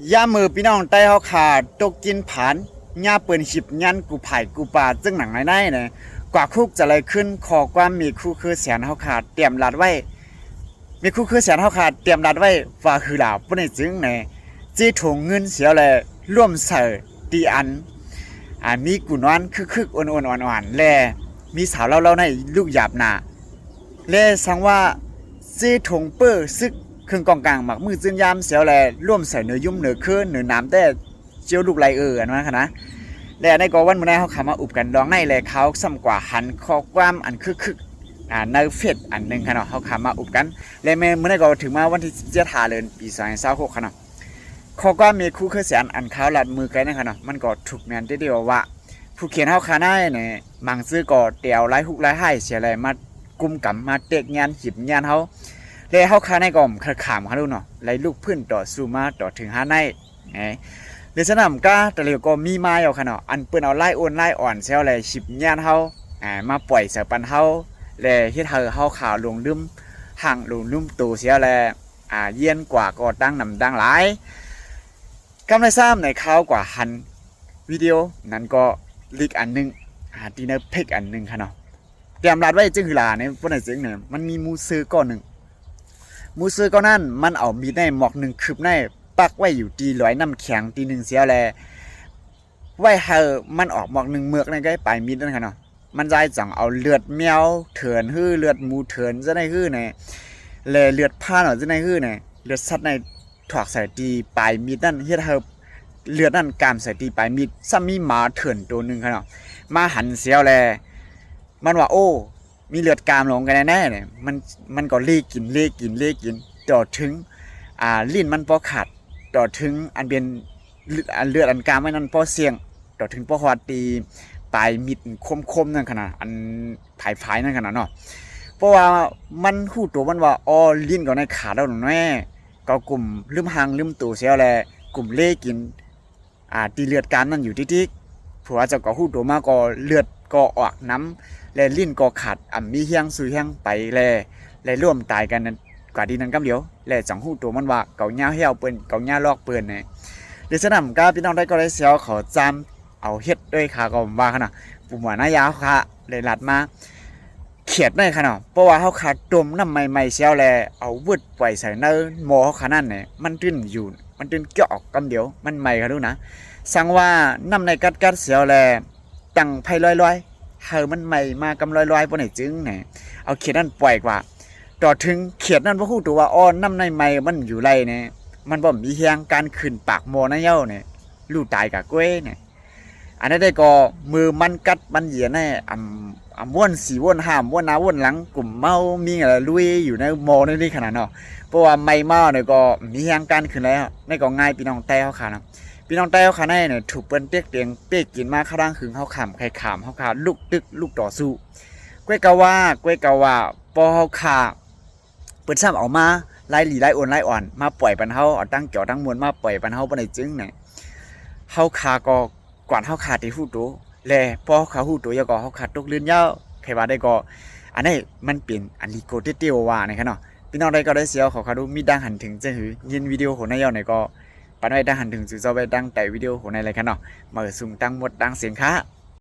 ย่ามือพี่น้องใต้เฮาขาดตกกินผานย่าเปิ้นหิบยันกูไผ่กูป่าจึงหนังในเนี่ยกว่าคุกจะเลยขึ้นขอความมีคู่คือแสนเฮาขาดเตรียมรัดไว้มีคู่คือแสนเฮาขาดเตรียมรัดไว้ว่าคือหลาบ่ได้จึงเนี่ยจี้ถุงเงินเสียแลร่วมใส่ตีอันมีกุนวันคึกๆอ่อนๆอ่อนๆแลมีสาวเล่าๆในลูกหยาบหน้าแลสังว่าจี้ถุงเป้อซึกเครื่องกองกลางหมักมือจื้นยามเสียวแลร่วมใส่เนื้อยุ่มเนื้อคืนเนื้อน้ำแต่เจียวลูกไหลอันนั้นค่ะนะและในกอวันมื้อนี้เฮาขามาอุบกันดองในแลเขาซ้ำกว่าหันข้อความอันคึกในเฟซอันนึงค่ะเนาะเฮาขามาอุบกันและมื้อนี้ก็ถึงมาวันที่17ธันวาคมปี2026ค่ะเนาะข้อความมีคู่คือแสนอันขาวลัดมือกันนะคะเนาะมันก็ถูกแม่นเดียวว่าผู้เขียนเฮาขาได้เนี่ยมังซื้อก็เตียวหลายฮุกหลายให้เสียแลมากุมกำมาเตกงานหิบงานเฮาเลยเฮาคาในก่อมขามเขาดูเนาะไหลลูกพื้นต่อสู้มาต่อถึงหาในเดี๋ยวสนามก้าแต่เร็วก็มีมาอยู่ค่ะเนาะอันเปิ้นเอาไล่โอนไล่อ่อนเซลเลยฉิบญาณเฮามาปล่อยเสือปันเฮาเลยเฮ็ดเฮาข่าวลงลืมห่างลงลืมตูเสียแลเย็นกว่าก็ตั้งนำดังหลายกำไรซ้ำในข่าวกว่าหันวิดีโอนั้นก็ลีกอันนึงดีเนอร์เพกอันนึงค่ะเนาะเตรียมรัดไว้จึงคือลาเนี่ยบ่ได้จึงเนี่ยมันมีมูซื้อก้อนนึงมูซื้อก็นั่นมันเอามีดในหมอกหนึ่งคืบในปักไว้อยู่ตีลอยน้ำแข็งตีหนึ่งเสียแลไว้เฮอมันออกหมอกหนึ่งเมือกในใกล้ปลายมีดนั่นค่ะเนาะมันใจจังเอาเลือดแมวเถื่อนฮื้อเลือดหมูเถื่อนจะได้ฮื้อเนี่ยแลเลือดผ้าหน่อยจะได้ฮื้อเนี่ยเลือดสัตว์ในถอกใส่ตีปลายมีดนั่นเฮ็ดเฮอเลือดนั่นกามใส่ตีปลายมีดซ้ำมีหมาเถื่อนตัวหนึ่งค่ะเนาะมาหันเสียวแลมันว่าโอ้มีเลือดกามลงกันแน่ๆเนี่ยมันก็เล่กินต่อถึงลิ้นมันพอขาดต่อถึงอันเป็นเลือดอันกามไว้นั่นพอเสี่ยงต่อถึงพอฮอดตีปลายมิดคมๆนั่นขนาดอันผายนั่นขนาดเนาะเพราะว่ามันฮู้ตัวมันว่าอ้อลิ้นก็ในขาดแล้วแน่ก็กลุ่มลืมหางลืมตู่เสียแลกลุ่มเล่กินตีเลือดกามนั่นอยู่ที่ผัวเจ้าก็ฮู้ตัวมาก็เลือดก็ออกน้ำและลิ้นก็ขาดมีเฮียงซุยเฮียงไปและร่วมตายกันนั้นกว่าดีนั้นกำเดียวและจังฮู้ตัวมันว่าเก่าหญ้าเหี่ยวเปิ้นเก่าหญ้าลอกเปิ้นเนี่ยเดี๋ยวสนำกาพี่น้องได้ก็ได้เสียวเขาจำเอาเฮ็ดด้วยค่ะก็ว่าคั่นน่ะปุ่มว่าหน้ายาวค่ะเลยลัดมาเขียดได้ค่ะเนาะเพราะว่าเฮาขาดต้มน้ำใหม่ๆเสียวแลเอาวึดปล่อยใส่ในหม้อเฮาขนาดเนี่ยมันตื้นอยู่มันตื้นเกี่ยวออกกำเดียวมันใหม่ค่ะดูนะสั่งว่าน้ำในกัดเสียวแลตั้งไผลอยๆเฮามันใหม่มากำลอยๆบ่ได้จึงเนี่ยเอาเขียดนั้นปล่อยกว่าต่อถึงเขียดนั้นบ่ฮู้ตัวว่าอ้อน้ำในใหม่มันอยู่ไรเนี่ยมันบ่มีเฮียงการขึ้นปากหม้อนะเย้าเนี่ยลูกตายกะก้วยเนี่ยอันนั้นได้ก็มือมันกัดมันเหยียดแน่ม่วนสีม่วนห้ามม่วนหน้าม่วนหลังกลุ่มเมามีอะไรลุยอยู่ในหม้อนี่ขนาดเนาะเพราะว่าไม่เมาเนี่ยก็มีเฮียงการขึ้นแล้วนี่ก็ง่ายพี่น้องแต่เฮาค่ะนะพี่น้องใต้เฮาขาในเนี่ยถูกเปิ้นเตียกเตียงเป๊กกินมาข้างขึงเฮาขำไข่ขามเฮาขาลูกตึกลูกต่อสู้ก้วยกะว่าปอเฮาขาเปิ้นซ้ำเอามาไล่หลีไล่โอนไล่อ่อนมาปล่อยปันเฮาเอาตั้งเกี่ยวตั้งมวลมาปล่อยปันเฮาบ่ได้จึงเนี่ยเฮาขาก็กวาดเฮาขาที่ฮู้ตัวแลพอเขาฮู้ตัวยาก็เฮาขาตกลื่นยาวใครว่าได้ก็อันนี้มันเป็นอันลิโกเตๆว่านะครับเนาะพี่น้องได้ก็ได้เสียวเขาดูมีดังหันถึงจะหือยินวิดีโอของนายเยาเนี่ยก็ปันไว้ดังหันถึงสื่อเจ้าไว้ดังแต่วิดีโอของในอะไรกันเนาะมาสุ่มตั้งหมดดังเสียงค้า